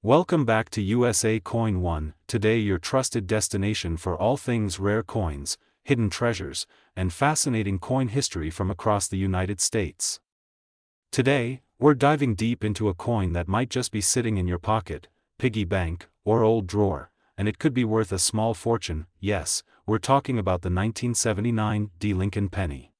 Welcome back to USA Coin One, today your trusted destination for all things rare coins, hidden treasures, and fascinating coin history from across the United States. Today, we're diving deep into a coin that might just be sitting in your pocket, piggy bank, or old drawer, and it could be worth a small fortune. Yes, we're talking about the 1979 Lincoln penny.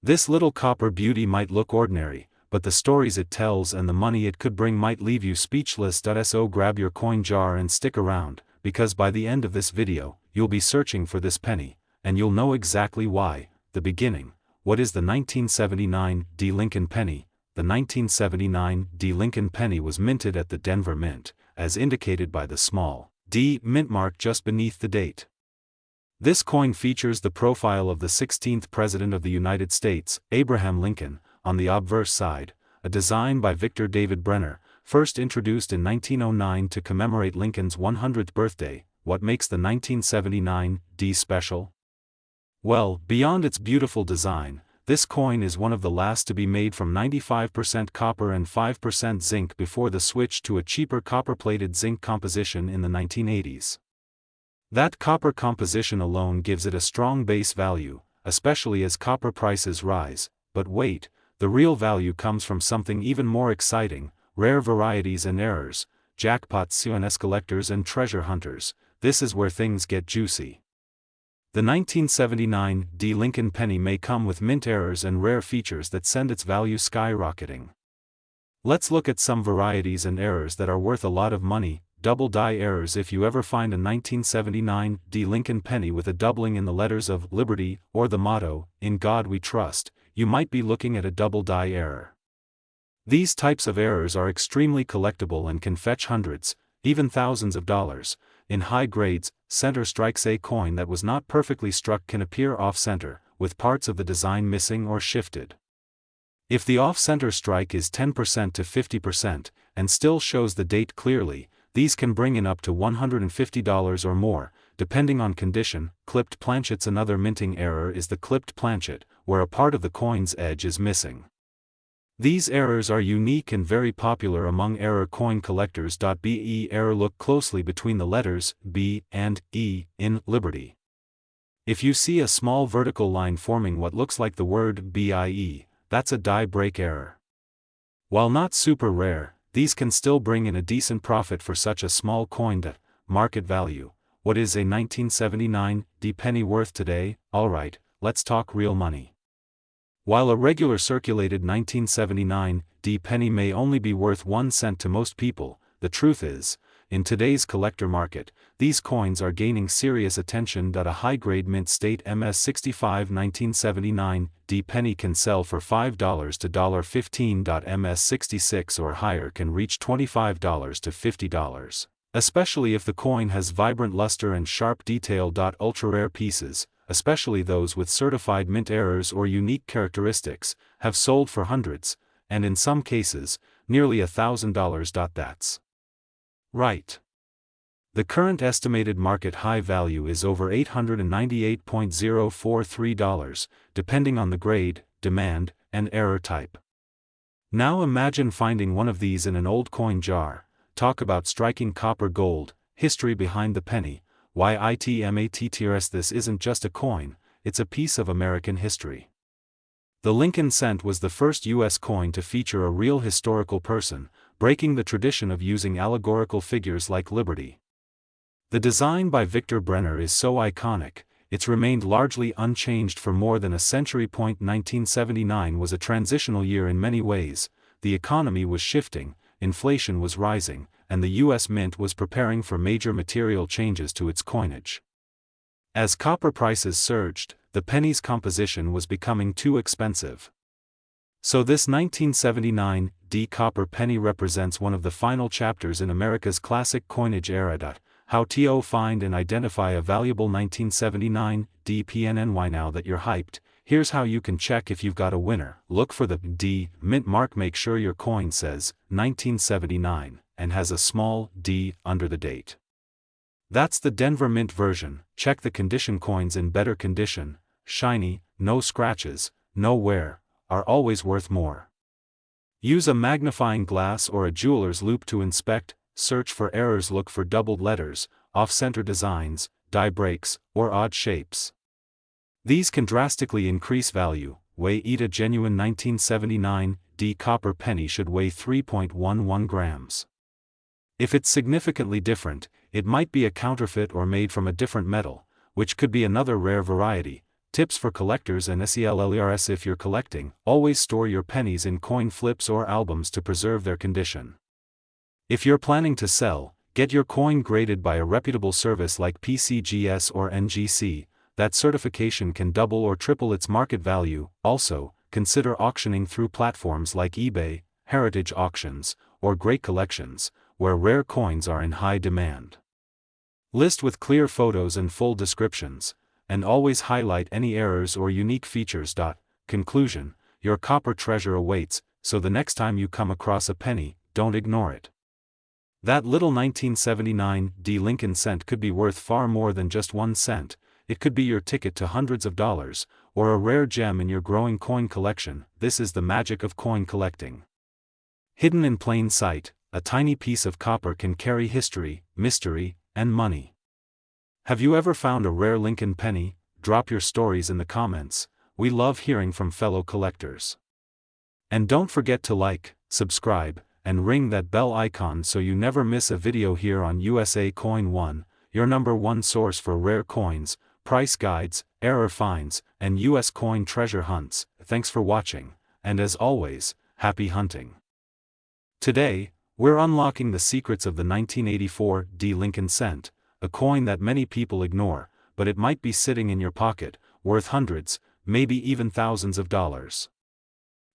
This little copper beauty might look ordinary, but the stories it tells and the money it could bring might leave you speechless. So grab your coin jar and stick around, because by the end of this video, you'll be searching for this penny, and you'll know exactly why. The beginning. What is the 1979 Lincoln penny? The 1979 Lincoln penny was minted at the Denver Mint, as indicated by the small D mint mark just beneath the date. This coin features the profile of the 16th President of the United States, Abraham Lincoln, on the obverse side, a design by Victor David Brenner, first introduced in 1909 to commemorate Lincoln's 100th birthday. What makes the 1979 special? Well, beyond its beautiful design, this coin is one of the last to be made from 95% copper and 5% zinc before the switch to a cheaper copper-plated zinc composition in the 1980s. That copper composition alone gives it a strong base value, especially as copper prices rise. But wait, the real value comes from something even more exciting: rare varieties and errors, jackpots. As collectors and treasure hunters, this is where things get juicy. The 1979 Lincoln penny may come with mint errors and rare features that send its value skyrocketing. Let's look at some varieties and errors that are worth a lot of money. Double die errors. If you ever find a 1979 Lincoln penny with a doubling in the letters of Liberty, or the motto, "In God We Trust," you might be looking at a double die error. These types of errors are extremely collectible and can fetch hundreds, even thousands of dollars. In high grades, center strikes. A coin that was not perfectly struck can appear off-center, with parts of the design missing or shifted. If the off-center strike is 10% to 50%, and still shows the date clearly, these can bring in up to $150 or more, depending on condition. Clipped planchets. Another minting error is the clipped planchet, where a part of the coin's edge is missing. These errors are unique and very popular among error coin collectors. Be error. Look closely between the letters B and E in Liberty. If you see a small vertical line forming what looks like the word BIE, that's a die break error. While not super rare, these can still bring in a decent profit for such a small coin. Market value. What is a 1979 penny worth today? Alright, let's talk real money. While a regular circulated 1979 penny may only be worth 1 cent to most people, the truth is, in today's collector market, these coins are gaining serious attention. A high-grade mint state MS65 1979 penny can sell for $5 to $15. MS66 or higher can reach $25 to $50. Especially if the coin has vibrant luster and sharp detail. Ultra-rare pieces, especially those with certified mint errors or unique characteristics, have sold for hundreds, and in some cases, nearly $1,000. That's right. The current estimated market high value is over $898.043, depending on the grade, demand, and error type. Now imagine finding one of these in an old coin jar. Talk about striking copper gold. History behind the penny. Why it matters? This isn't just a coin, it's a piece of American history. The Lincoln cent was the first U.S. coin to feature a real historical person, breaking the tradition of using allegorical figures like Liberty. The design by Victor Brenner is so iconic, it's remained largely unchanged for more than a century. 1979 was a transitional year in many ways. The economy was shifting, inflation was rising, and the U.S. Mint was preparing for major material changes to its coinage. As copper prices surged, the penny's composition was becoming too expensive. So this 1979 copper penny represents one of the final chapters in America's classic coinage era. How to find and identify a valuable 1979 PNY. Now that you're hyped, here's how you can check if you've got a winner. Look for the D mint mark. Make sure your coin says 1979 and has a small d under the date. That's the Denver Mint version. Check the condition. Coins in better condition, shiny, no scratches, no wear, are always worth more. Use a magnifying glass or a jeweler's loupe to inspect. search for errors, look for doubled letters, off-center designs, die breaks, or odd shapes. These can drastically increase value. Weigh a genuine 1979 D copper penny should weigh 3.11 grams. If it's significantly different, it might be a counterfeit or made from a different metal, which could be another rare variety. Tips for collectors and SELLERS: if you're collecting, always store your pennies in coin flips or albums to preserve their condition. If you're planning to sell, get your coin graded by a reputable service like PCGS or NGC. That certification can double or triple its market value. Also, consider auctioning through platforms like eBay, Heritage Auctions, or Great Collections, where rare coins are in high demand. List with clear photos and full descriptions, and always highlight any errors or unique features. Conclusion: your copper treasure awaits, so the next time you come across a penny, don't ignore it. That little 1979 D Lincoln cent could be worth far more than just 1 cent. It could be your ticket to hundreds of dollars, or a rare gem in your growing coin collection. This is the magic of coin collecting. Hidden in plain sight, a tiny piece of copper can carry history, mystery, and money. Have you ever found a rare Lincoln penny? Drop your stories in the comments. We love hearing from fellow collectors. And don't forget to like, subscribe, and ring that bell icon so you never miss a video here on USA Coin One, your #1 source for rare coins, price guides, error finds, and US coin treasure hunts. Thanks for watching, and as always, happy hunting. Today, we're unlocking the secrets of the 1984 D Lincoln cent, a coin that many people ignore, but it might be sitting in your pocket, worth hundreds, maybe even thousands of dollars.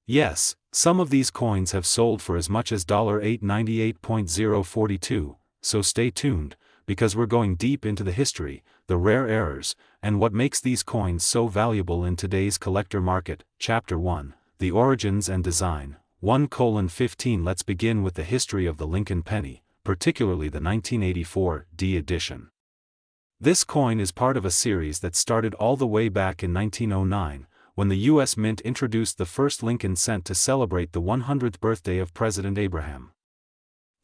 Yes, some of these coins have sold for as much as $898.042, so stay tuned, because we're going deep into the history, the rare errors, and what makes these coins so valuable in today's collector market. Chapter 1, The Origins and Design. 1:15 Let's begin with the history of the Lincoln penny, particularly the 1984 D edition. This coin is part of a series that started all the way back in 1909, when the U.S. Mint introduced the first Lincoln cent to celebrate the 100th birthday of President Abraham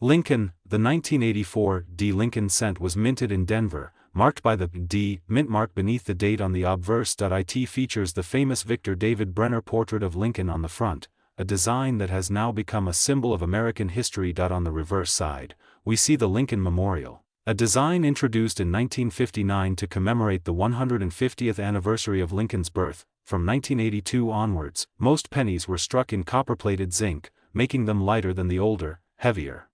Lincoln. The 1984 D Lincoln cent was minted in Denver, marked by the D mint mark beneath the date on the obverse. It features the famous Victor David Brenner portrait of Lincoln on the front, a design that has now become a symbol of American history. On the reverse side, we see the Lincoln Memorial, a design introduced in 1959 to commemorate the 150th anniversary of Lincoln's birth. From 1982 onwards, most pennies were struck in copper-plated zinc, making them lighter than the older, heavier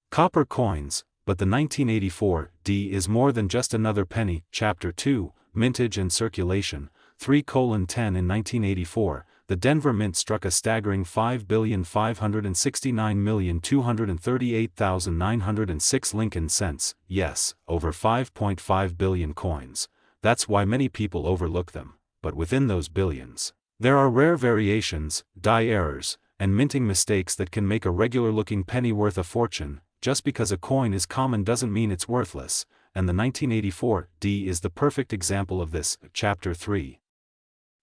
copper coins. But the 1984 D is more than just another penny. Chapter 2, Mintage and Circulation. 3:10 In 1984, the Denver Mint struck a staggering 5,569,238,906 Lincoln cents. Yes, over 5.5 billion coins. That's why many people overlook them. But within those billions, there are rare variations, die errors, and minting mistakes that can make a regular-looking penny worth a fortune. Just because a coin is common doesn't mean it's worthless, and the 1984 D is the perfect example of this. Chapter 3.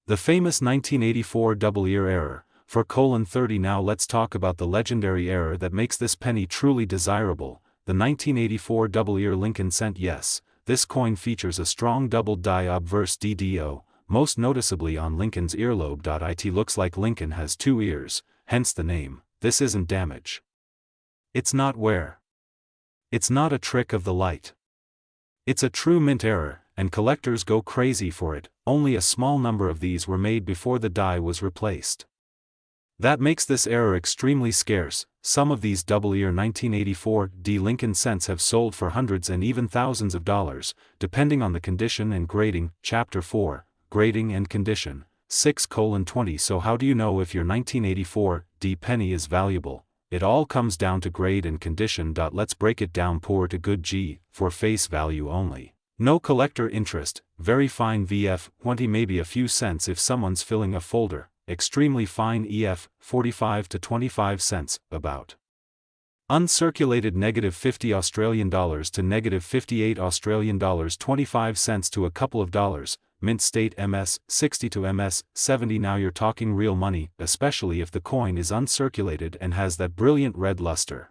The famous 1984 double-ear error. 4:30 Now let's talk about the legendary error that makes this penny truly desirable, the 1984 double-ear Lincoln cent. Yes, this coin features a strong doubled die obverse DDO, most noticeably on Lincoln's earlobe. It looks like Lincoln has 2 ears, hence the name. This isn't damage. It's not wear. It's not a trick of the light. It's a true mint error, and collectors go crazy for it. Only a small number of these were made before the die was replaced. That makes this error extremely scarce. Some of these double-ear 1984 D Lincoln cents have sold for hundreds and even thousands of dollars, depending on the condition and grading. Chapter 4, Grading and Condition. 6:20 So how do you know if your 1984 D penny is valuable? It all comes down to grade and condition. Let's break it down. Poor to good G, for face value only. No collector interest, very fine VF, 20 maybe a few cents if someone's filling a folder, extremely fine EF, 45 to 25 cents, about. Uncirculated -50 Australian dollars to -58 Australian dollars 25 cents to a couple of dollars. Mint state MS, 60 to MS, 70 Now you're talking real money, especially if the coin is uncirculated and has that brilliant red luster.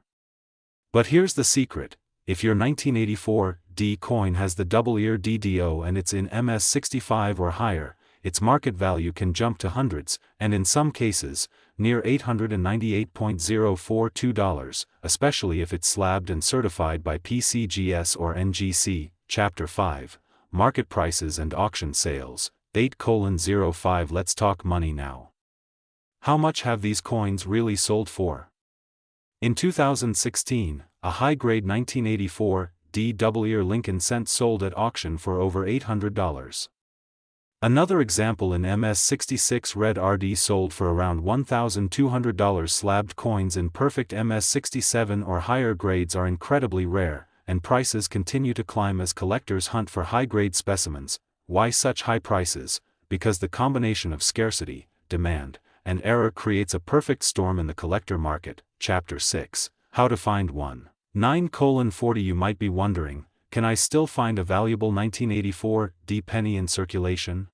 But here's the secret: if your 1984 D coin has the double ear DDO and it's in MS65 or higher, its market value can jump to hundreds, and in some cases, near $898.042, especially if it's slabbed and certified by PCGS or NGC. Chapter 5, Market Prices and Auction Sales, 8:05. Let's talk money now. How much have these coins really sold for? In 2016, a high-grade 1984 D double ear Lincoln cent sold at auction for over $800. Another example in MS66 red RD sold for around $1,200. Slabbed coins in perfect MS67 or higher grades are incredibly rare, and prices continue to climb as collectors hunt for high-grade specimens. Why such high prices? Because the combination of scarcity, demand, and error creates a perfect storm in the collector market. Chapter 6, How to Find One. 9:40. You might be wondering, can I still find a valuable 1984 D penny in circulation?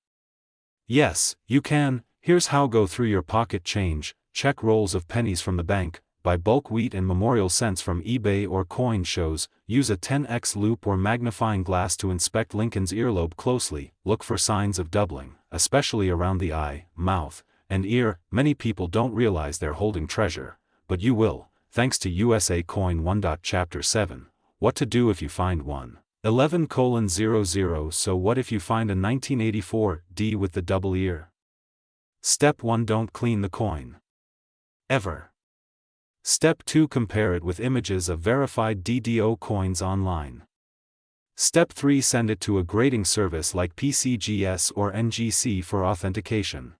Yes, you can. Here's how. Go through your pocket change, check rolls of pennies from the bank, buy bulk wheat and memorial cents from eBay or coin shows, use a 10x loop or magnifying glass to inspect Lincoln's earlobe closely, look for signs of doubling, especially around the eye, mouth, and ear. Many people don't realize they're holding treasure, but you will, thanks to USA Coin 1. Chapter 7, What to Do If You Find One. 11:00. So what if you find a 1984 D with the double ear? Step 1. Don't clean the coin. Ever. Step 2. Compare it with images of verified DDO coins online. Step 3. Send it to a grading service like PCGS or NGC for authentication.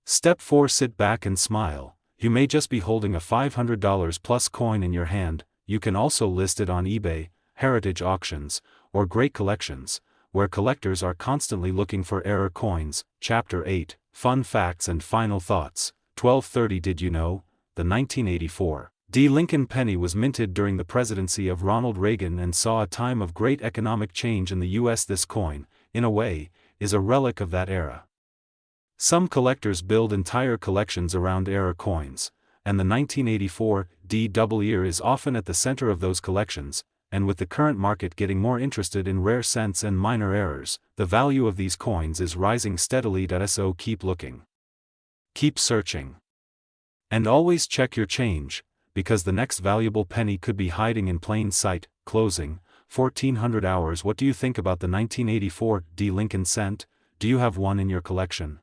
Step 4. Sit back and smile. You may just be holding a $500 plus coin in your hand. You can also list it on eBay, heritage auctions, or great collections, where collectors are constantly looking for error coins. Chapter 8, Fun Facts and Final Thoughts. 12:30. Did you know? The 1984 D Lincoln penny was minted during the presidency of Ronald Reagan and saw a time of great economic change in the U.S. This coin, in a way, is a relic of that era. Some collectors build entire collections around error coins, and the 1984 D double ear is often at the center of those collections. And with the current market getting more interested in rare cents and minor errors, the value of these coins is rising steadily. So keep looking. Keep searching. And always check your change, because the next valuable penny could be hiding in plain sight. Closing, 1400 hours. What do you think about the 1984 D Lincoln cent? Do you have one in your collection?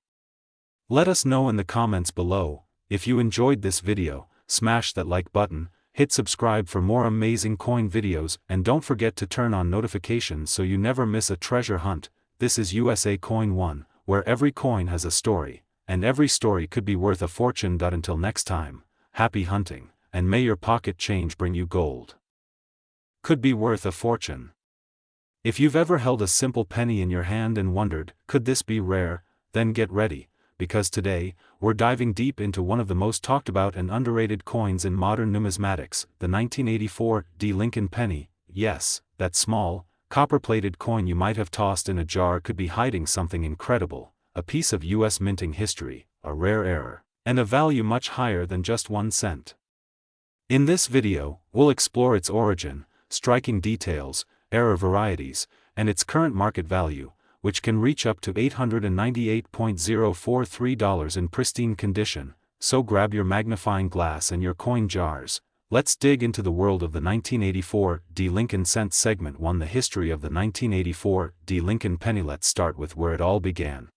Let us know in the comments below. If you enjoyed this video, smash that like button, hit subscribe for more amazing coin videos, and don't forget to turn on notifications so you never miss a treasure hunt. This is USA Coin 1, where every coin has a story, and every story could be worth a fortune. Until next time, happy hunting, and may your pocket change bring you gold. Could be worth a fortune. If you've ever held a simple penny in your hand and wondered, could this be rare, then get ready, because today, we're diving deep into one of the most talked about and underrated coins in modern numismatics, the 1984 D Lincoln penny. Yes, that small, copper-plated coin you might have tossed in a jar could be hiding something incredible, a piece of U.S. minting history, a rare error, and a value much higher than just 1 cent. In this video, we'll explore its origin, striking details, error varieties, and its current market value, which can reach up to $898.043 in pristine condition. So grab your magnifying glass and your coin jars. Let's dig into the world of the 1984 D Lincoln cent. Segment 1, The History of the 1984 D Lincoln penny. Let's start with where it all began.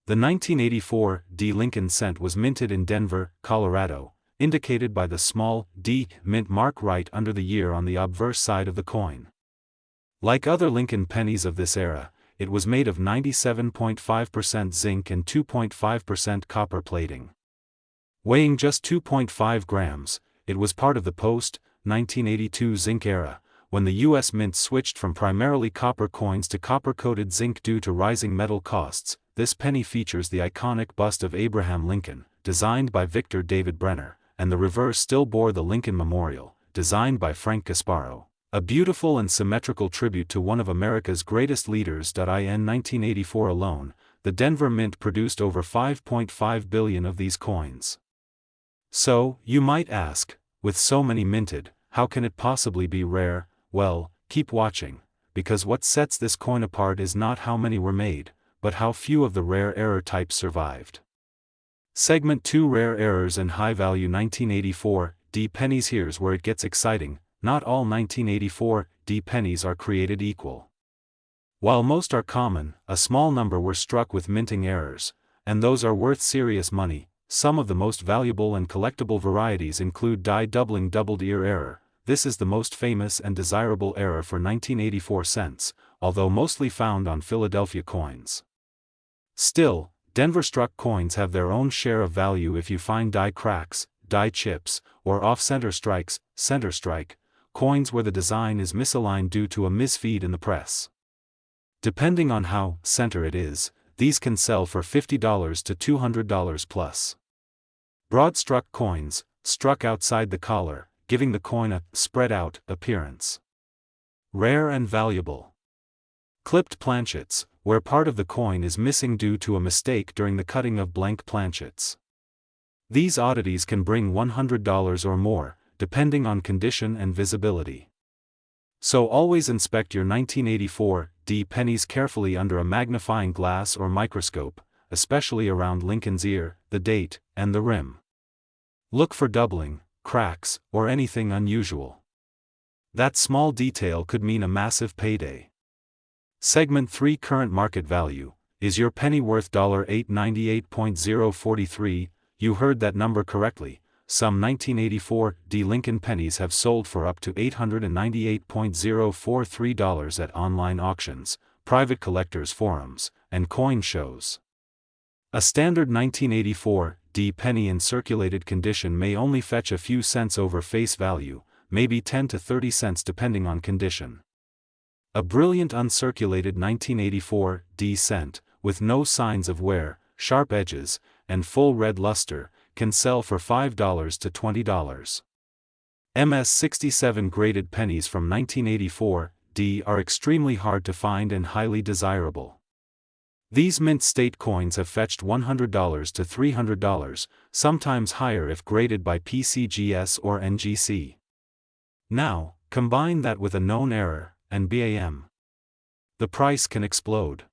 The 1984 D Lincoln cent was minted in Denver, Colorado, indicated by the small D mint mark right under the year on the obverse side of the coin. Like other Lincoln pennies of this era, it was made of 97.5% zinc and 2.5% copper plating. Weighing just 2.5 grams, it was part of the post-1982 zinc era, when the U.S. Mint switched from primarily copper coins to copper-coated zinc due to rising metal costs. This penny features the iconic bust of Abraham Lincoln, designed by Victor David Brenner, and the reverse still bore the Lincoln Memorial, designed by Frank Gasparo. A beautiful and symmetrical tribute to one of America's greatest leaders. In 1984 alone, the Denver Mint produced over 5.5 billion of these coins. So, you might ask, with so many minted, how can it possibly be rare? Well, keep watching, because what sets this coin apart is not how many were made, but how few of the rare error types survived. Segment 2: Rare Errors and High Value 1984 D pennies. Here's where it gets exciting. Not all 1984 D pennies are created equal. While most are common, a small number were struck with minting errors, and those are worth serious money. Some of the most valuable and collectible varieties include die doubling doubled ear error. This is the most famous and desirable error for 1984 cents, although mostly found on Philadelphia coins. Still, Denver struck coins have their own share of value if you find die cracks, die chips, or off-center strikes, center strike, coins where the design is misaligned due to a misfeed in the press. Depending on how center it is, these can sell for $50 to $200 plus. Broad struck coins, struck outside the collar, giving the coin a spread-out appearance. Rare and valuable. Clipped planchets, where part of the coin is missing due to a mistake during the cutting of blank planchets. These oddities can bring $100 or more, depending on condition and visibility. So always inspect your 1984 D pennies carefully under a magnifying glass or microscope, especially around Lincoln's ear, the date, and the rim. Look for doubling, cracks, or anything unusual. That small detail could mean a massive payday. Segment 3: Current Market Value. Is your penny worth $898.043? You heard that number correctly. Some 1984 D Lincoln pennies have sold for up to $898.043 at online auctions, private collectors' forums, and coin shows. A standard 1984 D penny in circulated condition may only fetch a few cents over face value, maybe 10 to 30 cents depending on condition. A brilliant uncirculated 1984 D cent, with no signs of wear, sharp edges, and full red luster, can sell for $5 to $20. MS-67 graded pennies from 1984 D are extremely hard to find and highly desirable. These mint state coins have fetched $100 to $300, sometimes higher if graded by PCGS or NGC. Now, combine that with a known error, and bam. The price can explode.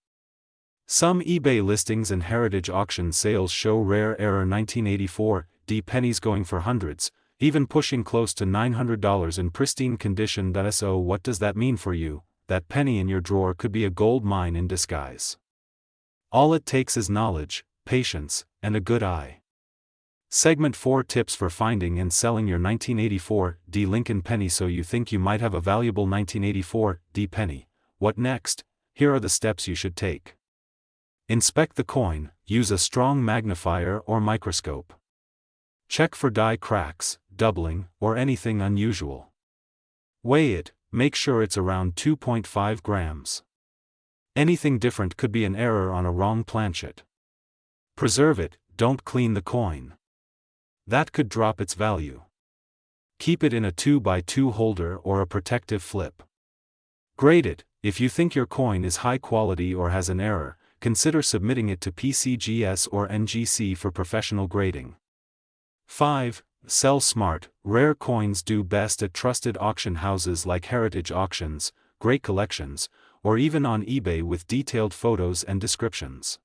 Some eBay listings and heritage auction sales show rare error 1984 D pennies going for hundreds, even pushing close to $900 in pristine condition. So what does that mean for you? That penny in your drawer could be a gold mine in disguise. All it takes is knowledge, patience, and a good eye. Segment 4: Tips for finding and selling your 1984 D Lincoln penny. So you think you might have a valuable 1984 D penny. What next? Here are the steps you should take. Inspect the coin, use a strong magnifier or microscope. Check for die cracks, doubling, or anything unusual. Weigh it, make sure it's around 2.5 grams. Anything different could be an error on a wrong planchet. Preserve it, don't clean the coin. That could drop its value. Keep it in a 2x2 holder or a protective flip. Grade it. If you think your coin is high quality or has an error, consider submitting it to PCGS or NGC for professional grading. 5. Sell smart. Rare coins do best at trusted auction houses like Heritage Auctions, Great Collections, or even on eBay with detailed photos and descriptions.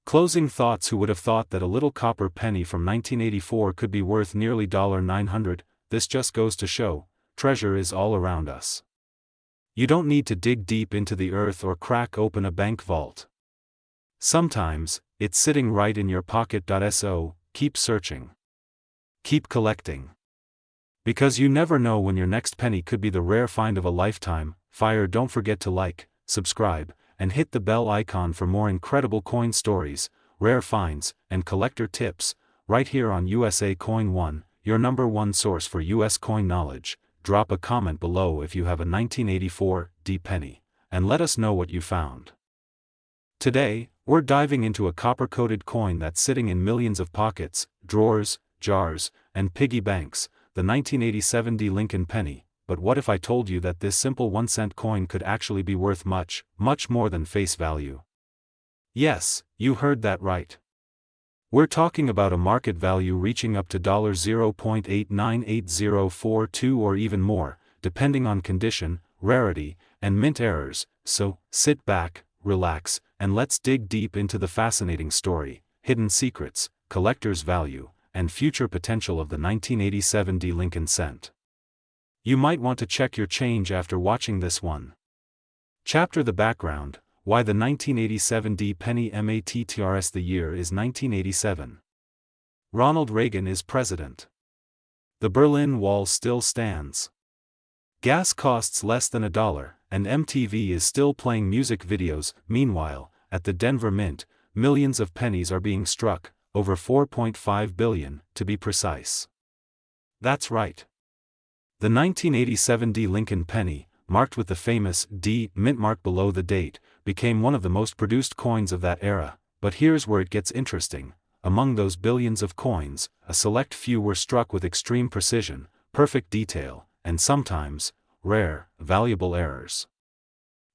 Closing thoughts: who would have thought that a little copper penny from 1984 could be worth nearly $900? This just goes to show, treasure is all around us. You don't need to dig deep into the earth or crack open a bank vault. Sometimes, it's sitting right in your pocket. So, keep searching. Keep collecting. Because you never know when your next penny could be the rare find of a lifetime. Don't forget to like, subscribe, and hit the bell icon for more incredible coin stories, rare finds, and collector tips, right here on USA Coin 1, your #1 source for US coin knowledge. Drop a comment below if you have a 1984 D penny, and let us know what you found. Today, we're diving into a copper-coated coin that's sitting in millions of pockets, drawers, jars, and piggy banks, the 1987 D Lincoln penny. But what if I told you that this simple 1-cent coin could actually be worth much, much more than face value? Yes, you heard that right. We're talking about a market value reaching up to $0.898042 or even more, depending on condition, rarity, and mint errors. So, sit back, relax, and let's dig deep into the fascinating story, hidden secrets, collector's value, and future potential of the 1987 D Lincoln cent. You might want to check your change after watching this one. Chapter: The background. Why the 1987 D penny matters. The year is 1987. Ronald Reagan is president. The Berlin Wall still stands. Gas costs less than $1, and MTV is still playing music videos. Meanwhile, at the Denver Mint, millions of pennies are being struck, over 4.5 billion, to be precise. That's right. The 1987 D Lincoln penny, marked with the famous D mint mark below the date, became one of the most produced coins of that era. But here's where it gets interesting. Among those billions of coins, a select few were struck with extreme precision, perfect detail, and sometimes, rare, valuable errors.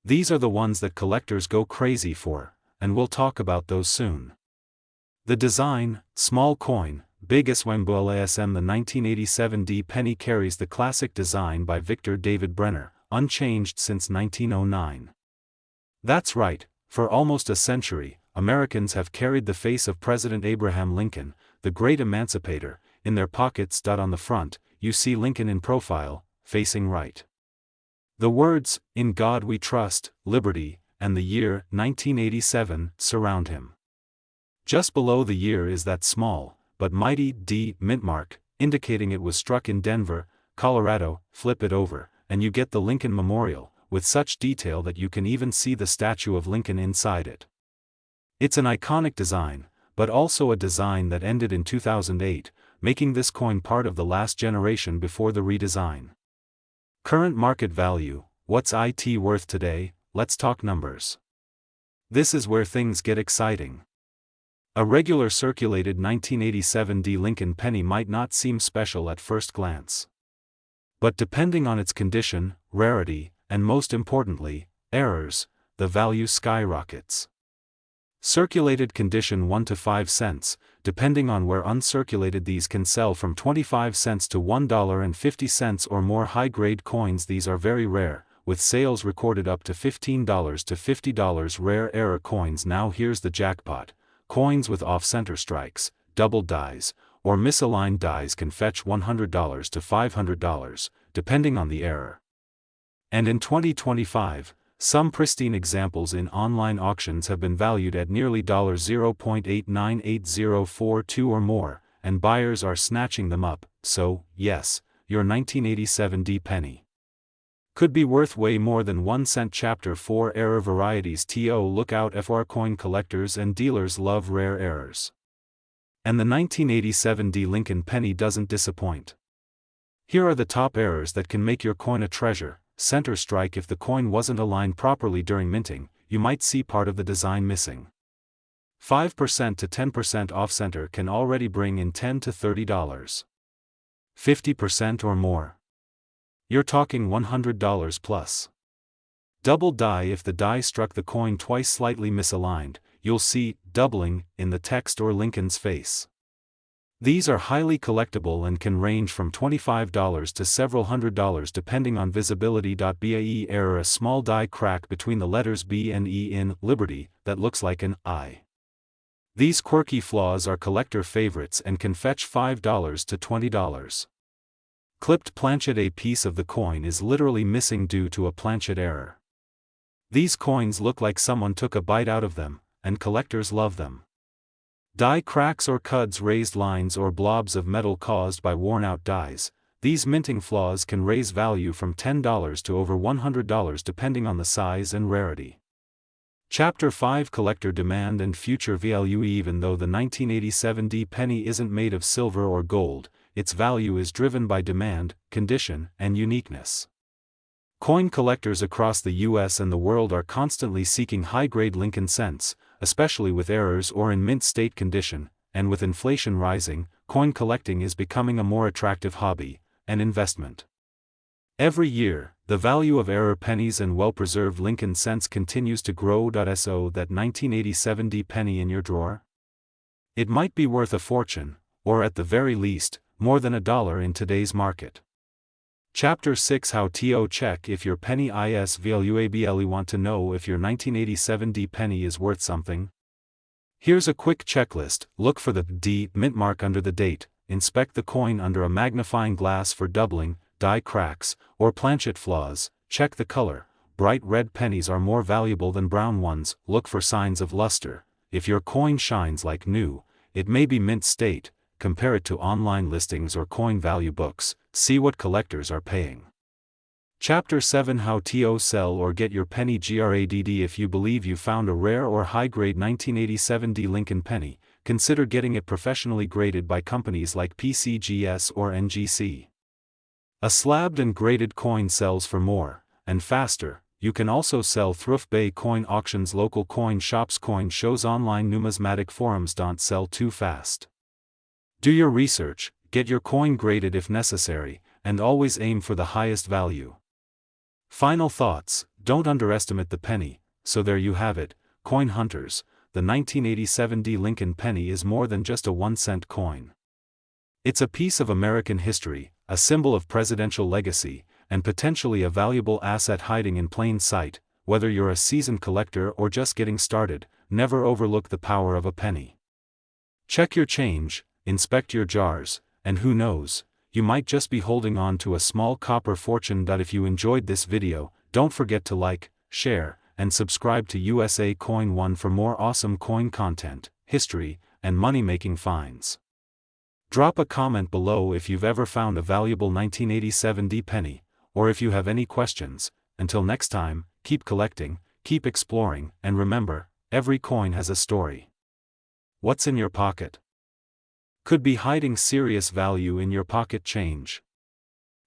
These are the ones that collectors go crazy for, and we'll talk about those soon. The design: small coin, big Swambuel ASM. The 1987 D penny carries the classic design by Victor David Brenner, unchanged since 1909. That's right, for almost a century, Americans have carried the face of President Abraham Lincoln, the great emancipator, in their pockets. On the front, you see Lincoln in profile, facing right. The words, "In God We Trust," "Liberty," and the year, 1987, surround him. Just below the year is that small, but mighty D mint mark, indicating it was struck in Denver, Colorado. Flip it over, and you get the Lincoln Memorial, with such detail that you can even see the statue of Lincoln inside it. It's an iconic design, but also a design that ended in 2008, making this coin part of the last generation before the redesign. Current market value: what's it worth today? Let's talk numbers. This is where things get exciting. A regular circulated 1987 D Lincoln penny might not seem special at first glance. But depending on its condition, rarity, and most importantly, errors, the value skyrockets. Circulated condition 1 to 5 cents, depending on where uncirculated, these can sell from 25 cents to $1.50 or more. High-grade coins: these are very rare, with sales recorded up to $15 to $50. Rare error coins: now here's the jackpot. Coins with off-center strikes, double dies, or misaligned dies can fetch $100 to $500, depending on the error. And in 2025, some pristine examples in online auctions have been valued at nearly $0.898042 or more, and buyers are snatching them up. So, yes, your 1987 D penny could be worth way more than 1 cent. Chapter 4: Error varieties. Look out for coin collectors and dealers love rare errors. And the 1987 D Lincoln penny doesn't disappoint. Here are the top errors that can make your coin a treasure. Center strike: if the coin wasn't aligned properly during minting, you might see part of the design missing. 5% to 10% off-center can already bring in $10 to $30. 50% or more, you're talking $100 plus. Double die: if the die struck the coin twice slightly misaligned, you'll see "doubling" in the text or Lincoln's face. These are highly collectible and can range from $25 to several $100 depending on visibility. BAE error: a small die crack between the letters B and E in Liberty that looks like an I. These quirky flaws are collector favorites and can fetch $5 to $20. Clipped planchet: a piece of the coin is literally missing due to a planchet error. These coins look like someone took a bite out of them, and collectors love them. Die cracks or cuds: raised lines or blobs of metal caused by worn-out dies. These minting flaws can raise value from $10 to over $100 depending on the size and rarity. Chapter 5: Collector demand and future value. Even though the 1987 D penny isn't made of silver or gold, its value is driven by demand, condition, and uniqueness. Coin collectors across the US and the world are constantly seeking high-grade Lincoln cents, especially with errors or in mint state condition, and with inflation rising, coin collecting is becoming a more attractive hobby, an investment. Every year, the value of error pennies and well-preserved Lincoln cents continues to grow. So that 1987 D penny in your drawer? It might be worth a fortune, or at the very least, more than $1 in today's market. Chapter 6, How to check if your penny is valuable. Want to know if your 1987 D penny is worth something? Here's a quick checklist. Look for the D mint mark under the date. Inspect the coin under a magnifying glass for doubling, die cracks, or planchet flaws. Check the color. Bright red pennies are more valuable than brown ones. Look for signs of luster. If your coin shines like new, it may be mint state. Compare it to online listings or coin value books. See what collectors are paying. Chapter 7, How to sell or get your penny gradd. If you believe you found a rare or high-grade 1987 D Lincoln penny, consider getting it professionally graded by companies like PCGS or NGC. A slabbed and graded coin sells for more, and faster. You can also sell thrift bay coin auctions, local coin shops, coin shows, online numismatic forums. Don't sell too fast. Do your research, get your coin graded if necessary, and always aim for the highest value. Final thoughts: don't underestimate the penny. So there you have it, coin hunters. The 1987 D Lincoln penny is more than just a 1-cent coin. It's a piece of American history, a symbol of presidential legacy, and potentially a valuable asset hiding in plain sight. Whether you're a seasoned collector or just getting started, never overlook the power of a penny. Check your change, inspect your jars, and who knows, you might just be holding on to a small copper fortune. If you enjoyed this video, don't forget to like, share, and subscribe to USA Coin 1 for more awesome coin content, history, and money-making finds. Drop a comment below if you've ever found a valuable 1987 D penny, or if you have any questions. Until next time, keep collecting, keep exploring, and remember, every coin has a story. What's in your pocket could be hiding serious value in your pocket change.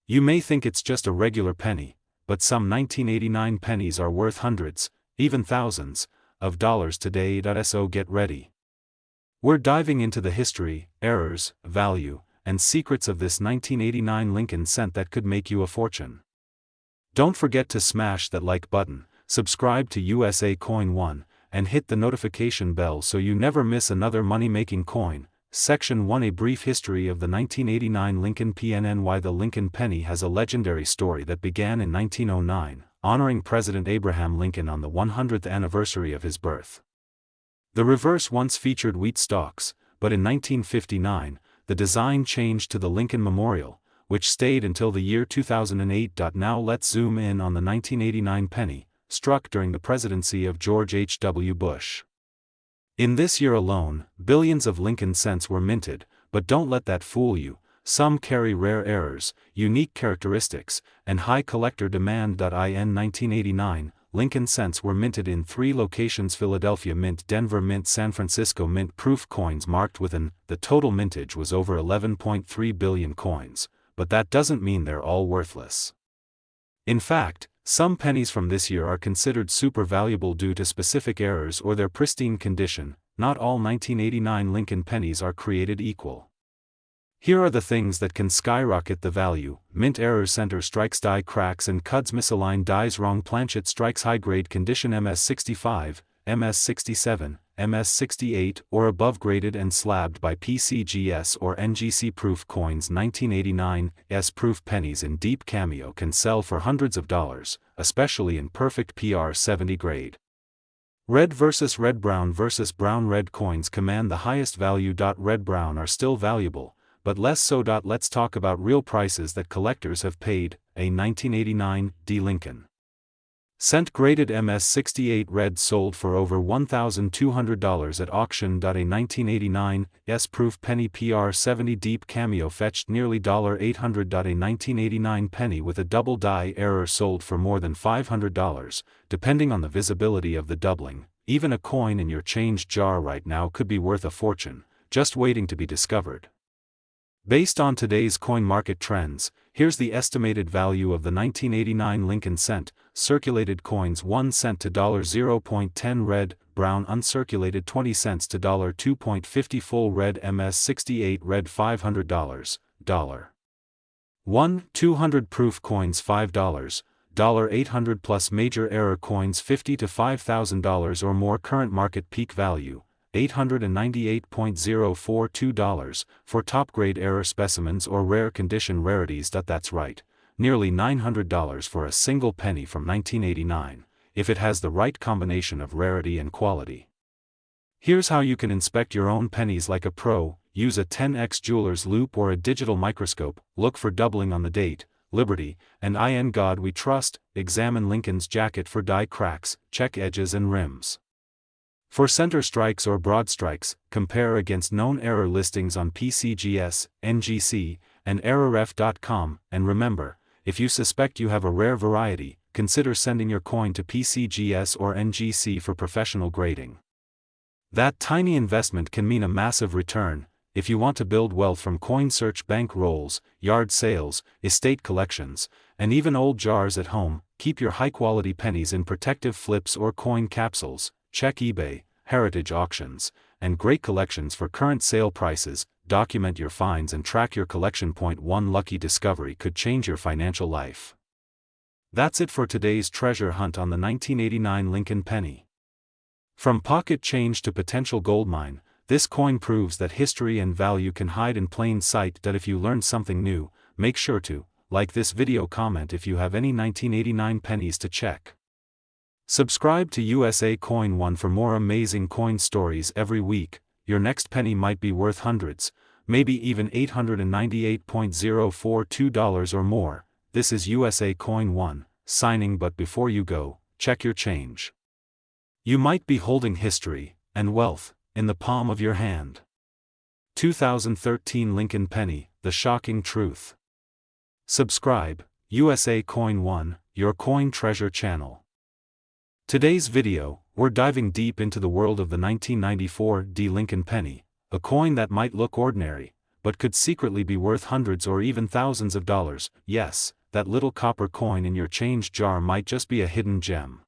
You may think it's just a regular penny, but some 1989 pennies are worth hundreds, even thousands, of dollars today. So get ready. We're diving into the history, errors, value, and secrets of this 1989 Lincoln cent that could make you a fortune. Don't forget to smash that like button, subscribe to USA Coin 1, and hit the notification bell so you never miss another money-making coin. Section 1, A brief history of the 1989 Lincoln PNN. Why the Lincoln penny has a legendary story that began in 1909, honoring President Abraham Lincoln on the 100th anniversary of his birth. The reverse once featured wheat stalks, but in 1959, the design changed to the Lincoln Memorial, which stayed until the year 2008. Now let's zoom in on the 1989 penny, struck during the presidency of George H.W. Bush. In this year alone, billions of Lincoln cents were minted, but don't let that fool you. Some carry rare errors, unique characteristics, and high collector demand. In 1989, Lincoln cents were minted in 3 locations: Philadelphia Mint, Denver Mint, San Francisco Mint. Proof coins marked with an. The total mintage was over 11.3 billion coins, but that doesn't mean they're all worthless. In fact, some pennies from this year are considered super valuable due to specific errors or their pristine condition. Not all 1989 Lincoln pennies are created equal. Here are the things that can skyrocket the value: mint errors, center strikes, die cracks and cuts, misaligned dies, wrong planchet strikes, high grade condition, MS65, MS67, MS68 or above, graded and slabbed by PCGS or NGC. Proof coins. 1989 proof pennies in deep cameo can sell for hundreds of dollars, especially in perfect PR70 grade. Red versus red, brown versus brown. Red coins command the highest value. Red brown are still valuable, but less so. Let's talk about real prices that collectors have paid. A 1989 D Lincoln cent graded MS68 red sold for over $1,200 at auction. A 1989 proof penny PR70 deep cameo fetched nearly $800. A 1989 penny with a double die error sold for more than $500, depending on the visibility of the doubling. Even a coin in your change jar right now could be worth a fortune, just waiting to be discovered. Based on today's coin market trends, here's the estimated value of the 1989 Lincoln cent. Circulated coins 1 cent to $0.10 red, brown. Uncirculated 20 cents to $2.50 full red. MS68 red $500, $1, 200 proof coins $5, $800 plus. Major error coins $50 to $5,000 or more. Current market peak value, $898.042, for top-grade error specimens or rare condition rarities. That's right, nearly $900 for a single penny from 1989, if it has the right combination of rarity and quality. Here's how you can inspect your own pennies like a pro. Use a 10x jeweler's loupe or a digital microscope, look for doubling on the date, Liberty, and in God we trust. Examine Lincoln's jacket for die cracks, check edges and rims. For center strikes or broad strikes, compare against known error listings on PCGS, NGC, and errorref.com, and remember, if you suspect you have a rare variety, consider sending your coin to PCGS or NGC for professional grading. That tiny investment can mean a massive return. If you want to build wealth from coin search, bank rolls, yard sales, estate collections, and even old jars at home, keep your high-quality pennies in protective flips or coin capsules. Check eBay, heritage auctions, and great collections for current sale prices. Document your finds and track your collection. One lucky discovery could change your financial life. That's it for today's treasure hunt on the 1989 Lincoln penny. From pocket change to potential goldmine, this coin proves that history and value can hide in plain sight. If you learned something new, make sure to like this video, comment if you have any 1989 pennies to check. Subscribe to USA Coin 1 for more amazing coin stories every week. Your next penny might be worth hundreds, maybe even $898.042 or more. This is USA Coin 1, signing. But before you go, check your change. You might be holding history and wealth in the palm of your hand. 2013 Lincoln penny, the shocking truth. Subscribe, USA Coin 1, your coin treasure channel. Today's video, we're diving deep into the world of the 1994 Lincoln penny, a coin that might look ordinary, but could secretly be worth hundreds or even thousands of dollars. Yes, that little copper coin in your change jar might just be a hidden gem.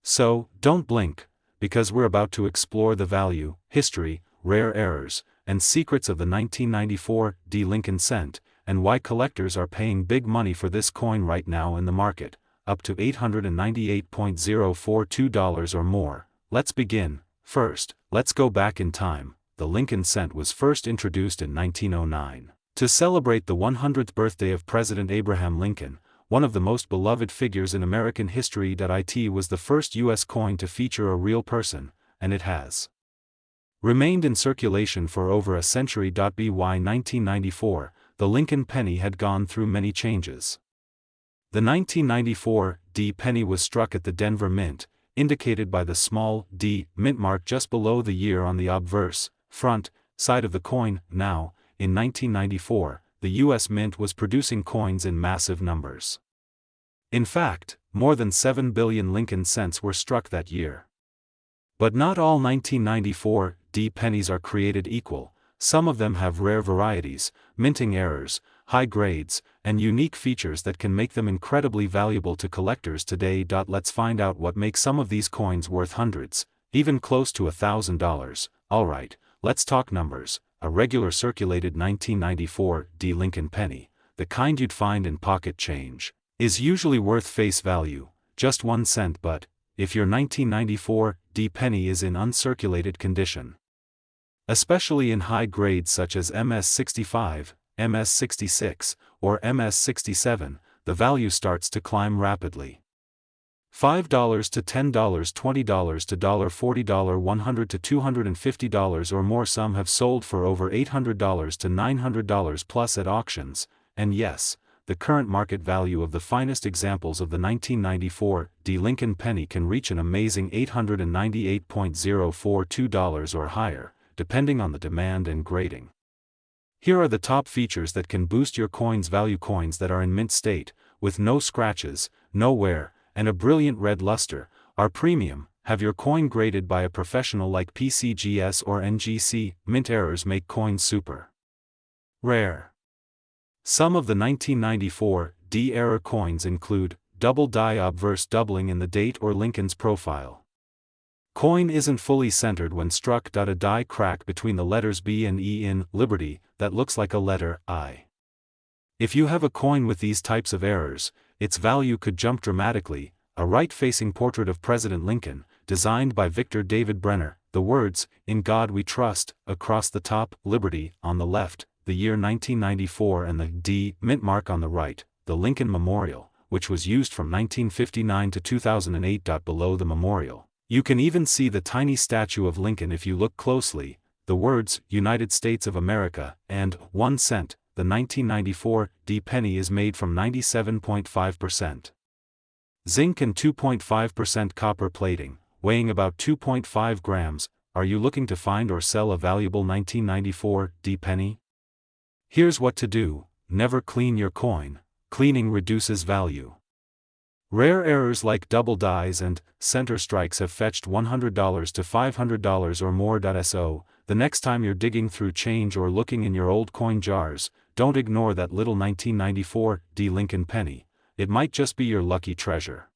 So, don't blink, because we're about to explore the value, history, rare errors, and secrets of the 1994 Lincoln cent, and why collectors are paying big money for this coin right now in the market, up to $898.042 or more. Let's begin. First, let's go back in time. The Lincoln cent was first introduced in 1909. To celebrate the 100th birthday of President Abraham Lincoln, one of the most beloved figures in American history. It was the first U.S. coin to feature a real person, and it has remained in circulation for over a century. By 1994, the Lincoln penny had gone through many changes. The 1994 penny was struck at the Denver Mint, indicated by the small D mint mark just below the year on the obverse front side of the coin. Now, in 1994, the U.S. Mint was producing coins in massive numbers. In fact, more than 7 billion Lincoln cents were struck that year. But not all 1994 pennies are created equal. Some of them have rare varieties, minting errors, high grades, and unique features that can make them incredibly valuable to collectors today. Let's find out what makes some of these coins worth hundreds, even close to $1,000. Alright, let's talk numbers. A regular circulated 1994 Lincoln penny, the kind you'd find in pocket change, is usually worth face value, just 1 cent. But if your 1994 penny is in uncirculated condition, especially in high grades such as MS65, MS66, or MS67, the value starts to climb rapidly. $5 to $10, $20 to $40, $100 to $250 or more. Some have sold for over $800 to $900 plus at auctions, and yes, the current market value of the finest examples of the 1994 Lincoln penny can reach an amazing $898.042 or higher, depending on the demand and grading. Here are the top features that can boost your coin's value. Coins that are in mint state, with no scratches, no wear, and a brilliant red luster, are premium. Have your coin graded by a professional like PCGS or NGC. Mint errors make coins super rare. Some of the 1994 error coins include double die obverse doubling in the date or Lincoln's profile. Coin isn't fully centered when struck. A die crack between the letters B and E in Liberty that looks like a letter I. If you have a coin with these types of errors, its value could jump dramatically. A right-facing portrait of President Lincoln, designed by Victor David Brenner, the words, "In God We Trust," across the top, Liberty, on the left, the year 1994, and the D mint mark on the right, the Lincoln Memorial, which was used from 1959 to 2008. Below the memorial, you can even see the tiny statue of Lincoln if you look closely, the words, "United States of America," and 1 cent. The 1994 D penny is made from 97.5% zinc and 2.5% copper plating, weighing about 2.5 grams. Are you looking to find or sell a valuable 1994 D penny? Here's what to do: never clean your coin. Cleaning reduces value. Rare errors like double dies and center strikes have fetched $100 to $500 or more. So, the next time you're digging through change or looking in your old coin jars, don't ignore that little 1994 D Lincoln penny. It might just be your lucky treasure.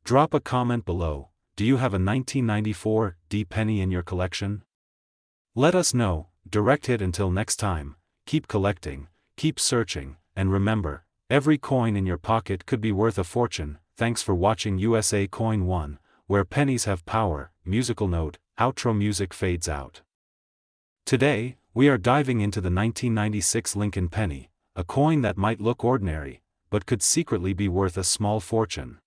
Drop a comment below. Do you have a 1994 D penny in your collection? Let us know. Direct hit. Until next time, keep collecting, keep searching, and remember, every coin in your pocket could be worth a fortune. Thanks for watching USA Coin 1, where pennies have power. Musical note: outro music fades out. Today, we are diving into the 1996 Lincoln penny, a coin that might look ordinary, but could secretly be worth a small fortune.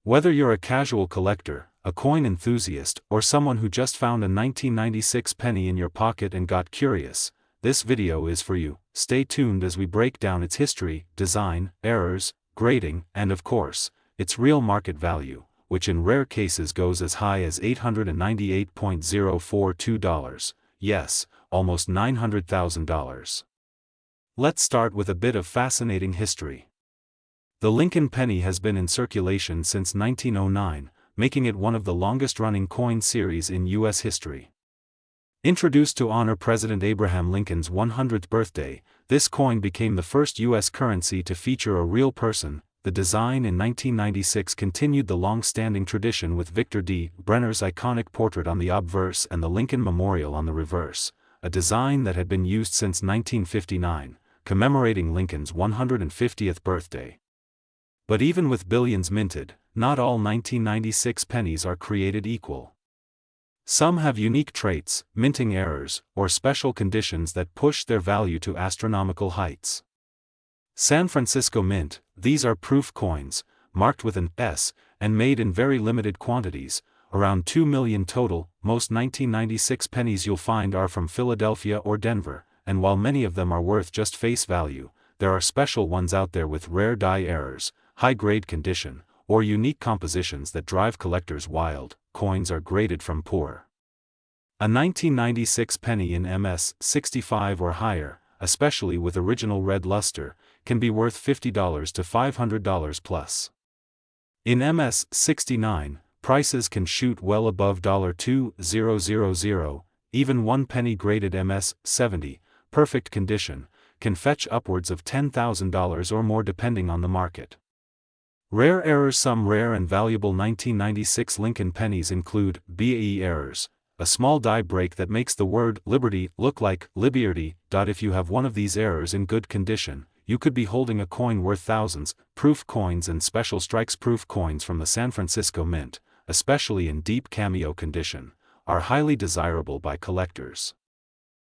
Whether you're a casual collector, a coin enthusiast, or someone who just found a 1996 penny in your pocket and got curious, this video is for you. Stay tuned as we break down its history, design, errors, grading, and of course, its real market value, which in rare cases goes as high as $898.042. Yes, almost $900,000. Let's start with a bit of fascinating history. The Lincoln penny has been in circulation since 1909, making it one of the longest-running coin series in U.S. history. Introduced to honor President Abraham Lincoln's 100th birthday, this coin became the first U.S. currency to feature a real person. The design in 1996 continued the long-standing tradition with Victor D. Brenner's iconic portrait on the obverse and the Lincoln Memorial on the reverse, a design that had been used since 1959, commemorating Lincoln's 150th birthday. But even with billions minted, not all 1996 pennies are created equal. Some have unique traits, minting errors, or special conditions that push their value to astronomical heights. San Francisco Mint: these are proof coins, marked with an S, and made in very limited quantities, around 2 million total. Most 1996 pennies you'll find are from Philadelphia or Denver, and while many of them are worth just face value, there are special ones out there with rare die errors, high-grade condition, or unique compositions that drive collectors wild. Coins are graded from poor. A 1996 penny in MS 65 or higher, especially with original red luster, can be worth $50 to $500 plus. In MS 69, prices can shoot well above $2,000. Even one penny graded MS 70, perfect condition, can fetch upwards of $10,000 or more depending on the market. Rare errors: some rare and valuable 1996 Lincoln pennies include BAE errors, a small die break that makes the word Liberty look like Liberty. If you have one of these errors in good condition, you could be holding a coin worth thousands. Proof coins and special strikes: proof coins from the San Francisco Mint, especially in deep cameo condition, are highly desirable by collectors.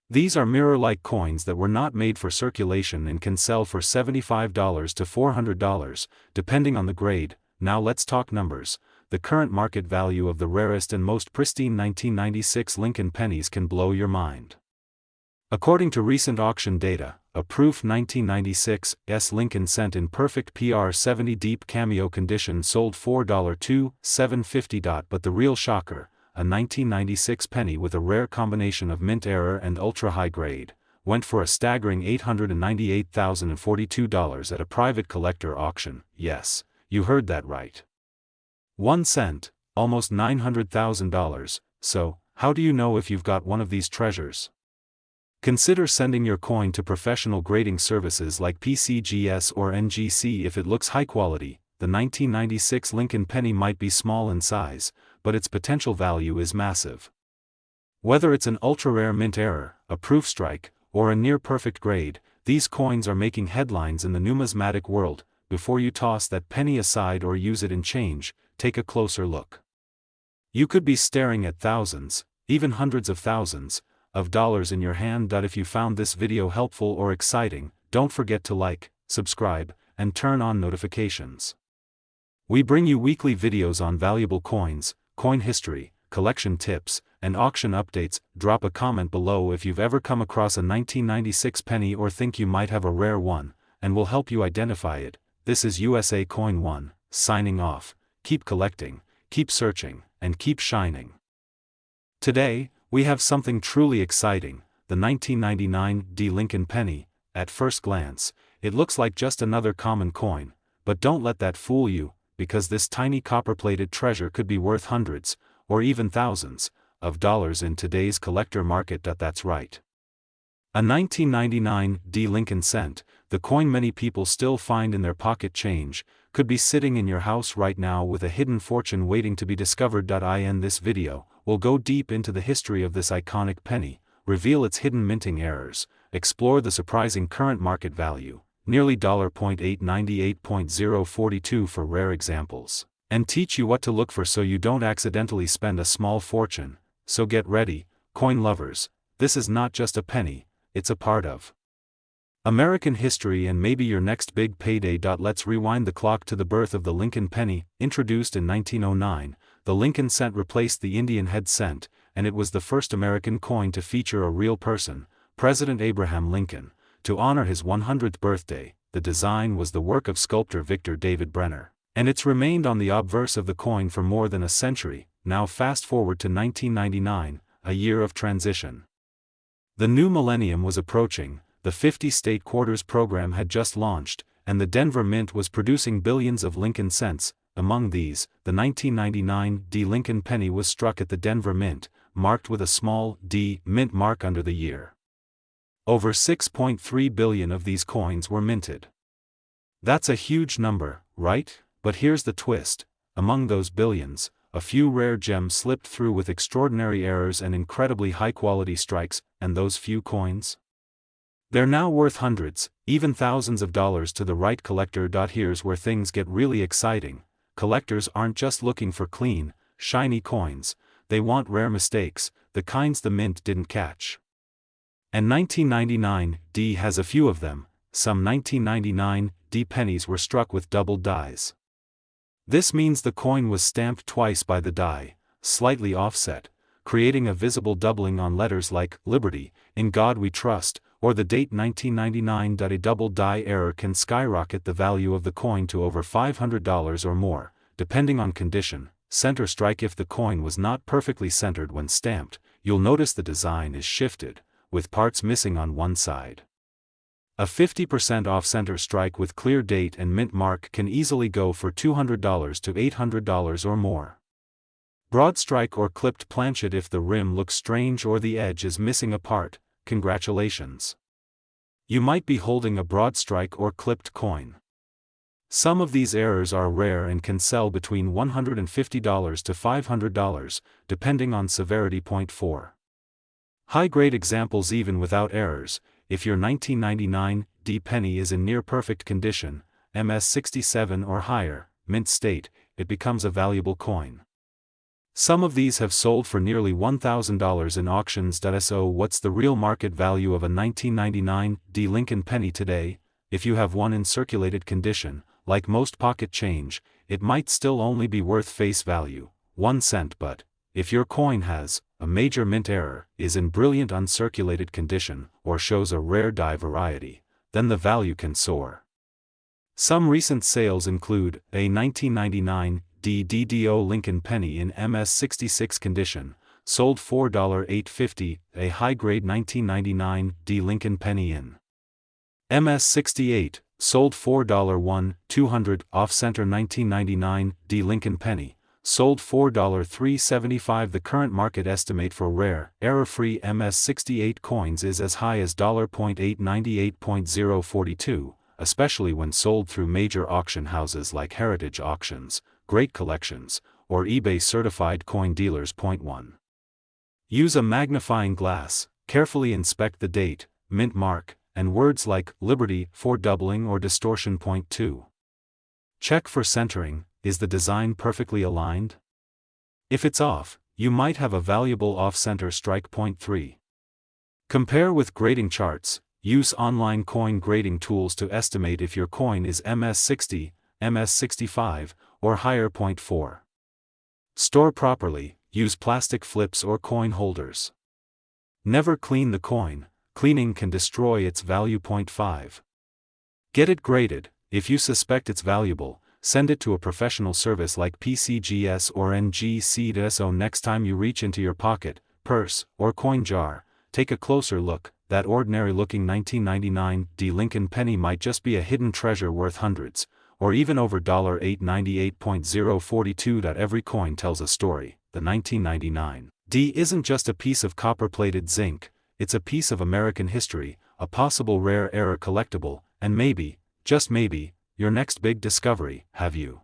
These are mirror-like coins that were not made for circulation and can sell for $75 to $400, depending on the grade. Now let's talk numbers. The current market value of the rarest and most pristine 1996 Lincoln pennies can blow your mind. According to recent auction data, a proof 1996 S Lincoln cent in perfect PR70 deep cameo condition sold $4 $750. But the real shocker, a 1996 penny with a rare combination of mint error and ultra-high grade, went for a staggering $898,042 at a private collector auction. Yes, you heard that right. 1 cent, almost $900,000. So, how do you know if you've got one of these treasures? Consider sending your coin to professional grading services like PCGS or NGC if it looks high quality. The 1996 Lincoln penny might be small in size, but its potential value is massive. Whether it's an ultra-rare mint error, a proof strike, or a near-perfect grade, these coins are making headlines in the numismatic world. Before you toss that penny aside or use it in change, take a closer look. You could be staring at thousands, even hundreds of thousands, of dollars in your hand. If you found this video helpful or exciting, don't forget to like, subscribe, and turn on notifications. We bring you weekly videos on valuable coins, coin history, collection tips, and auction updates. Drop a comment below if you've ever come across a 1996 penny or think you might have a rare one, and we'll help you identify it. This is USA Coin 1, signing off. Keep collecting, keep searching, and keep shining. Today, we have something truly exciting, the 1999 D. Lincoln penny. At first glance, it looks like just another common coin, but don't let that fool you, because this tiny copper-plated treasure could be worth hundreds, or even thousands, of dollars in today's collector market. That's right. A 1999 D. Lincoln cent, the coin many people still find in their pocket change, could be sitting in your house right now with a hidden fortune waiting to be discovered. In this video, we'll go deep into the history of this iconic penny, reveal its hidden minting errors, explore the surprising current market value, nearly $0.898.042 for rare examples, and teach you what to look for so you don't accidentally spend a small fortune. So get ready, coin lovers, this is not just a penny, it's a part of American history and maybe your next big payday. Let's rewind the clock to the birth of the Lincoln penny. Introduced in 1909, the Lincoln cent replaced the Indian head cent, and it was the first American coin to feature a real person, President Abraham Lincoln. To honor his 100th birthday, the design was the work of sculptor Victor David Brenner, and it's remained on the obverse of the coin for more than a century. Now fast forward to 1999, a year of transition. The new millennium was approaching, the 50-state quarters program had just launched, and the Denver Mint was producing billions of Lincoln cents. Among these, the 1999 D. Lincoln penny was struck at the Denver Mint, marked with a small D mint mark under the year. Over 6.3 billion of these coins were minted. That's a huge number, right? But here's the twist: among those billions, a few rare gems slipped through with extraordinary errors and incredibly high-quality strikes. And those few coins? They're now worth hundreds, even thousands of dollars to the right collector. Here's where things get really exciting. Collectors aren't just looking for clean, shiny coins, they want rare mistakes, the kinds the mint didn't catch. And 1999 D has a few of them. Some 1999 D pennies were struck with doubled dies. This means the coin was stamped twice by the die, slightly offset, creating a visible doubling on letters like Liberty, In God We Trust, or the date 1999. A double die error can skyrocket the value of the coin to over $500 or more, depending on condition. Center strike: if the coin was not perfectly centered when stamped, you'll notice the design is shifted, with parts missing on one side. A 50% off-center strike with clear date and mint mark can easily go for $200 to $800 or more. Broad strike or clipped planchet: if the rim looks strange or the edge is missing a part, congratulations. You might be holding a broad strike or clipped coin. Some of these errors are rare and can sell between $150 to $500, depending on severity. Point 4. High-grade examples: even without errors, if your 1999 D penny is in near-perfect condition, MS67 or higher, mint state, it becomes a valuable coin. Some of these have sold for nearly $1,000 in auctions. So what's the real market value of a 1999 D Lincoln penny today? If you have one in circulated condition, like most pocket change, it might still only be worth face value, 1 cent. But if your coin has a major mint error, is in brilliant uncirculated condition, or shows a rare die variety, then the value can soar. Some recent sales include a 1999 DDO Lincoln penny in MS66 condition, sold $4.850, a high-grade 1999 D Lincoln penny in MS68, sold $4.12, off-center 1999 D Lincoln penny, sold $4.375. The current market estimate for rare, error-free MS68 coins is as high as $0.898.042, especially when sold through major auction houses like Heritage Auctions, Great Collections, or eBay-certified coin dealers. Point 1. Use a magnifying glass, carefully inspect the date, mint mark, and words like Liberty for doubling or distortion. Point 2. Check for centering: is the design perfectly aligned? If it's off, you might have a valuable off-center strike. Point 3. Compare with grading charts. Use online coin grading tools to estimate if your coin is MS60, MS65, or higher. Point 4. Store properly. Use plastic flips or coin holders. Never clean the coin. Cleaning can destroy its value. Point 5. Get it graded. If you suspect it's valuable, send it to a professional service like PCGS or NGC. Next time you reach into your pocket, purse, or coin jar, take a closer look. That ordinary-looking 1999 D Lincoln penny might just be a hidden treasure worth hundreds, or even over $898.042. Every coin tells a story. The 1999 D isn't just a piece of copper-plated zinc, it's a piece of American history, a possible rare error collectible, and maybe, just maybe, your next big discovery. Have you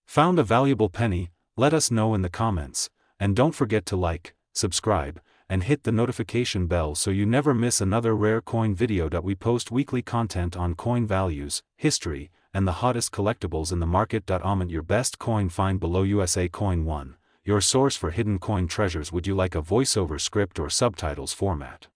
found a valuable penny? Let us know in the comments, and don't forget to like, subscribe, and hit the notification bell so you never miss another rare coin video. We post weekly content on coin values, history, and the hottest collectibles in the market. Your best coin find below. USA Coin 1, your source for hidden coin treasures. Would you like a voiceover script or subtitles format?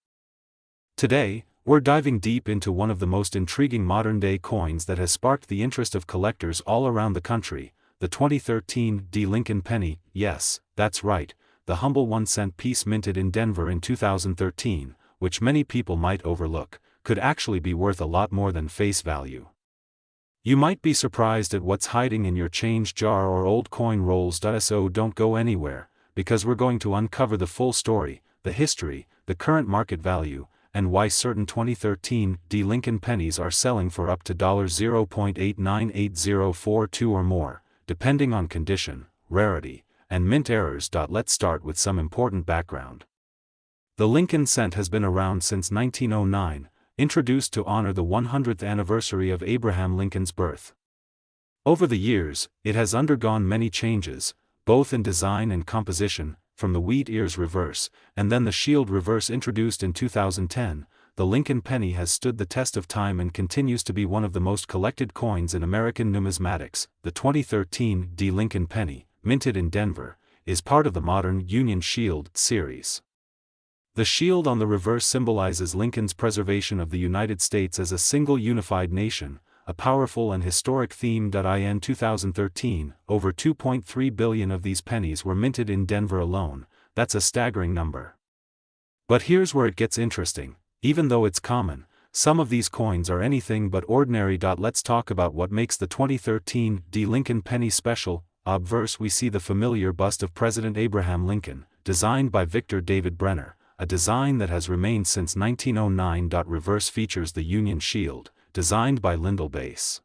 Today, we're diving deep into one of the most intriguing modern-day coins that has sparked the interest of collectors all around the country, the 2013 D Lincoln penny. Yes, that's right, the humble 1-cent piece minted in Denver in 2013, which many people might overlook, could actually be worth a lot more than face value. You might be surprised at what's hiding in your change jar or old coin rolls. So don't go anywhere, because we're going to uncover the full story, the history, the current market value, and why certain 2013 D Lincoln pennies are selling for up to $0.898042 or more, depending on condition, rarity, and mint errors. Let's start with some important background. The Lincoln cent has been around since 1909, introduced to honor the 100th anniversary of Abraham Lincoln's birth. Over the years, it has undergone many changes, both in design and composition, from the wheat ears reverse, and then the shield reverse introduced in 2010. The Lincoln penny has stood the test of time and continues to be one of the most collected coins in American numismatics. The 2013 D Lincoln penny, minted in Denver, is part of the modern Union Shield series. The shield on the reverse symbolizes Lincoln's preservation of the United States as a single unified nation, a powerful and historic theme. In 2013, over 2.3 billion of these pennies were minted in Denver alone. That's a staggering number. But here's where it gets interesting. Even though it's common, some of these coins are anything but ordinary. Let's talk about what makes the 2013 D Lincoln penny special. Obverse we see the familiar bust of President Abraham Lincoln, designed by Victor David Brenner, a design that has remained since 1909. Reverse features the Union Shield, designed by Lyndall Bass.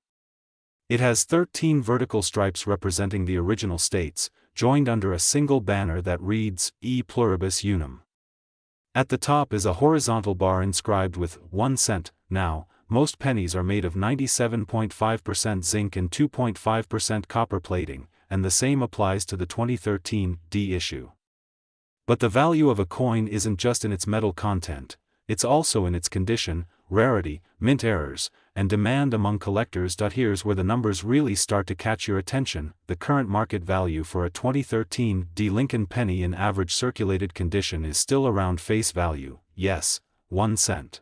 It has 13 vertical stripes representing the original states, joined under a single banner that reads, E Pluribus Unum. At the top is a horizontal bar inscribed with 1 cent. Now, most pennies are made of 97.5% zinc and 2.5% copper plating, and the same applies to the 2013 D issue. But the value of a coin isn't just in its metal content, it's also in its condition, rarity, mint errors, and demand among collectors. Here's where the numbers really start to catch your attention. The current market value for a 2013 D Lincoln penny in average circulated condition is still around face value, yes, 1 cent.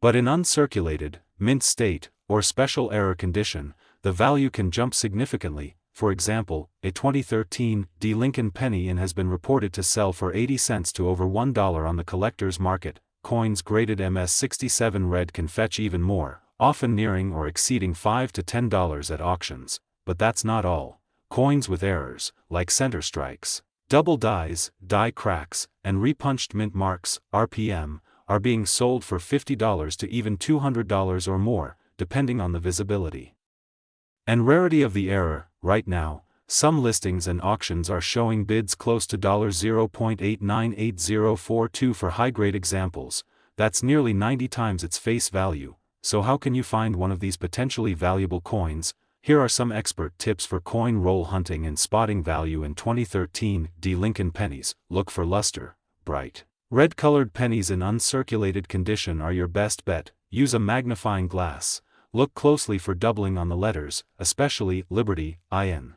But in uncirculated, mint state, or special error condition, the value can jump significantly. For example, a 2013 D Lincoln penny has been reported to sell for 80 cents to over $1 on the collector's market. Coins graded MS67 red can fetch even more, often nearing or exceeding $5 to $10 at auctions. But that's not all. Coins with errors, like center strikes, double dies, die cracks, and repunched mint marks, RPM, are being sold for $50 to even $200 or more, depending on the visibility and rarity of the error. Right now, some listings and auctions are showing bids close to $0.898042 for high-grade examples. That's nearly 90 times its face value. So how can you find one of these potentially valuable coins? Here are some expert tips for coin roll hunting and spotting value in 2013 D Lincoln pennies. Look for luster, bright, red-colored pennies in uncirculated condition are your best bet. Use a magnifying glass. Look closely for doubling on the letters, especially Liberty, IN.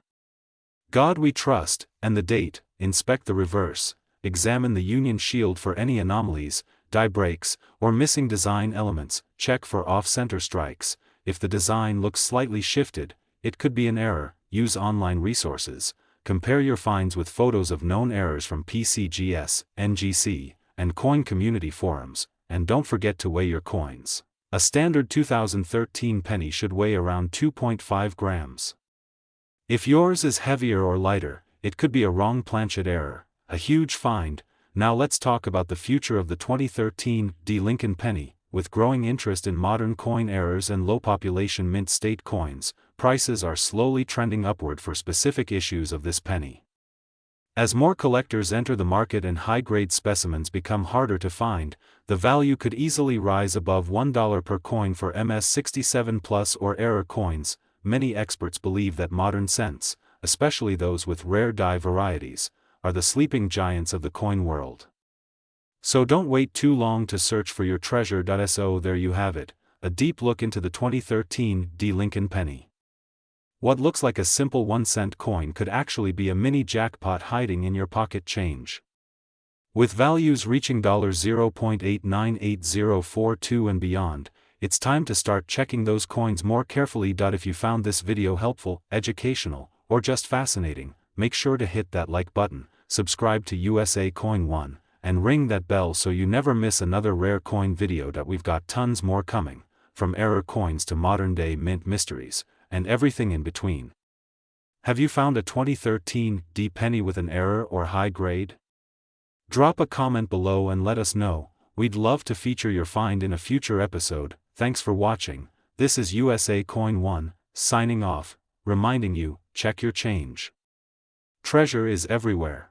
God we trust, and the date. Inspect the reverse. Examine the Union shield for any anomalies, die breaks, or missing design elements. Check for off-center strikes. If the design looks slightly shifted, it could be an error. Use online resources. Compare your finds with photos of known errors from PCGS, NGC, and coin community forums, and don't forget to weigh your coins. A standard 2013 penny should weigh around 2.5 grams. If yours is heavier or lighter, it could be a wrong planchet error. A huge find. Now let's talk about the future of the 2013 D. Lincoln penny. With growing interest in modern coin errors and low population mint state coins, prices are slowly trending upward for specific issues of this penny. As more collectors enter the market and high-grade specimens become harder to find, the value could easily rise above $1 per coin for MS67 Plus or error coins. Many experts believe that modern cents, especially those with rare die varieties, are the sleeping giants of the coin world. So don't wait too long to search for your treasure. So there you have it, a deep look into the 2013 D. Lincoln penny. What looks like a simple 1-cent coin could actually be a mini jackpot hiding in your pocket change. With values reaching $0.898042 and beyond, it's time to start checking those coins more carefully. If you found this video helpful, educational, or just fascinating, make sure to hit that like button, subscribe to USA Coin One, and ring that bell so you never miss another rare coin video. We've got tons more coming, from error coins to modern-day mint mysteries, and everything in between. Have you found a 2013 D penny with an error or high grade? Drop a comment below and let us know. We'd love to feature your find in a future episode. Thanks for watching. This is USA Coin One, signing off, reminding you, check your change. Treasure is everywhere.